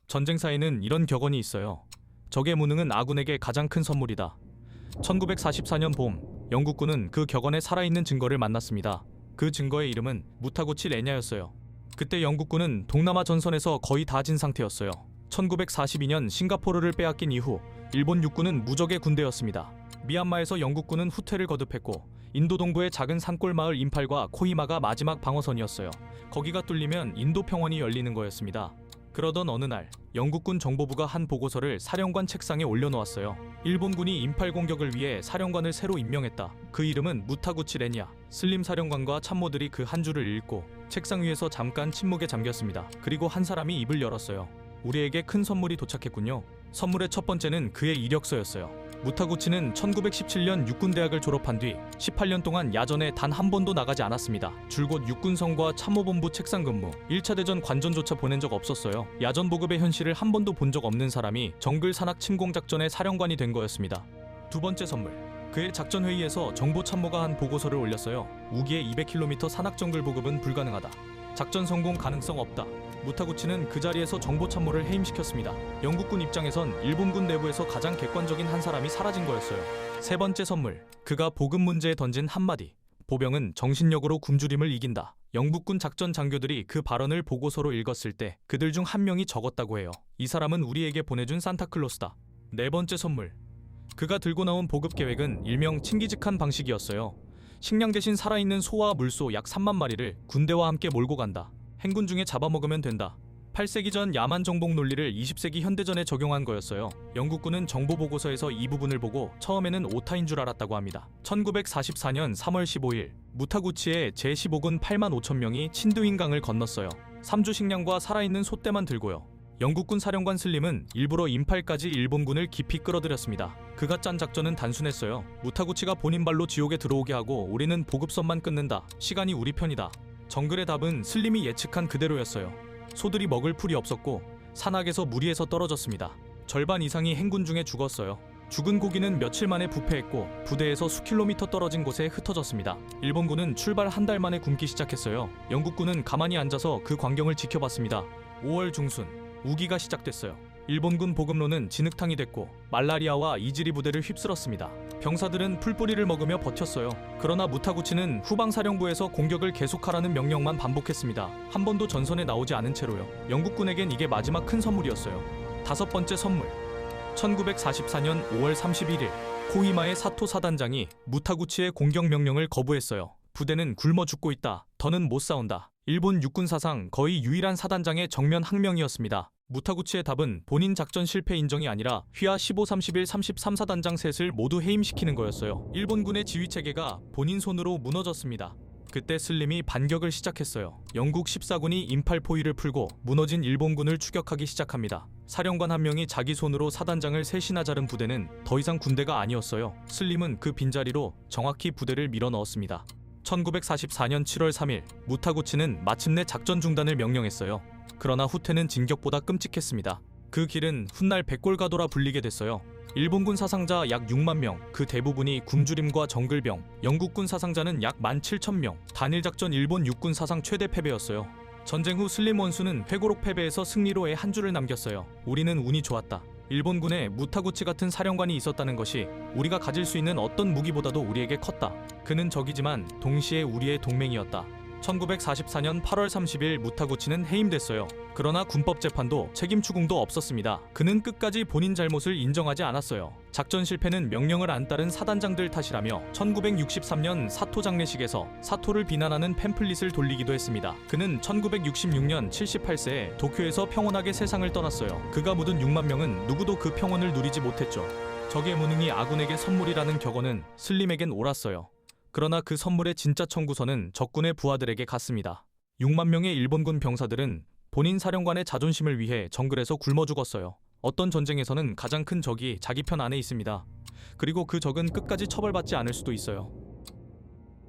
전쟁사에는 이런 격언이 있어요. 적의 무능은 아군에게 가장 큰 선물이다. 1944년 봄, 영국군은 그 격언에 살아있는 증거를 만났습니다. 그 증거의 이름은 무타구치 레냐였어요. 그때 영국군은 동남아 전선에서 거의 다 진 상태였어요. 1942년 싱가포르를 빼앗긴 이후 일본 육군은 무적의 군대였습니다. 미얀마에서 영국군은 후퇴를 거듭했고 인도 동부의 작은 산골 마을 임팔과 코히마가 마지막 방어선이었어요. 거기가 뚫리면 인도 평원이 열리는 거였습니다. 그러던 어느 날 영국군 정보부가 한 보고서를 사령관 책상에 올려놓았어요. 일본군이 임팔 공격을 위해 사령관을 새로 임명했다. 그 이름은 무타구치 레냐. 슬림 사령관과 참모들이 그 한 줄을 읽고 책상 위에서 잠깐 침묵에 잠겼습니다. 그리고 한 사람이 입을 열었어요. 우리에게 큰 선물이 도착했군요. 선물의 첫 번째는 그의 이력서였어요. 무타구치는 1917년 육군대학을 졸업한 뒤 18년 동안 야전에 단 한 번도 나가지 않았습니다. 줄곧 육군성과 참모본부 책상 근무, 1차 대전 관전조차 보낸 적 없었어요. 야전 보급의 현실을 한 번도 본 적 없는 사람이 정글 산악 침공작전의 사령관이 된 거였습니다. 두 번째 선물, 그의 작전회의에서 정보참모가 한 보고서를 올렸어요. 우기의 200km 산악 정글 보급은 불가능하다. 작전 성공 가능성 없다. 무타구치는 그 자리에서 정보참모를 해임시켰습니다. 영국군 입장에선 일본군 내부에서 가장 객관적인 한 사람이 사라진 거였어요. 세 번째 선물, 그가 보급 문제에 던진 한마디. 보병은 정신력으로 굶주림을 이긴다. 영국군 작전 장교들이 그 발언을 보고서로 읽었을 때 그들 중 한 명이 적었다고 해요. 이 사람은 우리에게 보내준 산타클로스다. 네 번째 선물, 그가 들고 나온 보급 계획은 일명 친기직한 방식이었어요. 식량 대신 살아있는 소와 물소 약 3만 마리를 군대와 함께 몰고 간다. 행군 중에 잡아먹으면 된다. 8세기 전 야만 정복 논리를 20세기 현대전에 적용한 거였어요. 영국군은 정보 보고서에서 이 부분을 보고 처음에는 오타인 줄 알았다고 합니다. 1944년 3월 15일 무타구치의 제15군 8만 5천 명이 친두인강을 건넜어요. 3주 식량과 살아있는 소떼만 들고요. 영국군 사령관 슬림은 일부러 임팔까지 일본군을 깊이 끌어들였습니다. 그가 짠 작전은 단순했어요. 무타구치가 본인 발로 지옥에 들어오게 하고 우리는 보급선만 끊는다. 시간이 우리 편이다. 정글의 답은 슬림이 예측한 그대로였어요. 소들이 먹을 풀이 없었고 산악에서 무리에서 떨어졌습니다. 절반 이상이 행군 중에 죽었어요. 죽은 고기는 며칠 만에 부패했고 부대에서 수킬로미터 떨어진 곳에 흩어졌습니다. 일본군은 출발 한 달 만에 굶기 시작했어요. 영국군은 가만히 앉아서 그 광경을 지켜봤습니다. 5월 중순 우기가 시작됐어요. 일본군 보급로는 진흙탕이 됐고 말라리아와 이지리 부대를 휩쓸었습니다. 병사들은 풀뿌리를 먹으며 버텼어요. 그러나 무타구치는 후방사령부에서 공격을 계속하라는 명령만 반복했습니다. 한 번도 전선에 나오지 않은 채로요. 영국군에겐 이게 마지막 큰 선물이었어요. 다섯 번째 선물, 1944년 5월 31일 코히마의 사토 사단장이 무타구치의 공격 명령을 거부했어요. 부대는 굶어 죽고 있다. 더는 못 싸운다. 일본 육군 사상 거의 유일한 사단장의 정면 항명이었습니다. 무타구치의 답은 본인 작전 실패 인정이 아니라 휘하 15, 31, 33사단장 셋을 모두 해임시키는 거였어요. 일본군의 지휘체계가 본인 손으로 무너졌습니다. 그때 슬림이 반격을 시작했어요. 영국 14군이 임팔 포위를 풀고 무너진 일본군을 추격하기 시작합니다. 사령관 한 명이 자기 손으로 사단장을 셋이나 자른 부대는 더 이상 군대가 아니었어요. 슬림은 그 빈자리로 정확히 부대를 밀어넣었습니다. 1944년 7월 3일 무타구치는 마침내 작전 중단을 명령했어요. 그러나 후퇴는 진격보다 끔찍했습니다. 그 길은 훗날 백골가도라 불리게 됐어요. 일본군 사상자 약 6만 명, 그 대부분이 굶주림과 정글병, 영국군 사상자는 약 17,000명, 단일작전 일본 육군 사상 최대 패배였어요. 전쟁 후 슬림 원수는 회고록 패배에서 승리로의 한 줄을 남겼어요. 우리는 운이 좋았다. 일본군에 무타구치 같은 사령관이 있었다는 것이 우리가 가질 수 있는 어떤 무기보다도 우리에게 컸다. 그는 적이지만 동시에 우리의 동맹이었다. 1944년 8월 30일 무타구치는 해임됐어요. 그러나 군법 재판도 책임 추궁도 없었습니다. 그는 끝까지 본인 잘못을 인정하지 않았어요. 작전 실패는 명령을 안 따른 사단장들 탓이라며 1963년 사토 장례식에서 사토를 비난하는 팸플릿을 돌리기도 했습니다. 그는 1966년 78세에 도쿄에서 평온하게 세상을 떠났어요. 그가 묻은 6만 명은 누구도 그 평온을 누리지 못했죠. 적의 무능이 아군에게 선물이라는 격언은 슬림에겐 옳았어요. 그러나 그 선물의 진짜 청구서는 적군의 부하들에게 갔습니다. 6만 명의 일본군 병사들은 본인 사령관의 자존심을 위해 정글에서 굶어 죽었어요. 어떤 전쟁에서는 가장 큰 적이 자기 편 안에 있습니다. 그리고 그 적은 끝까지 처벌받지 않을 수도 있어요.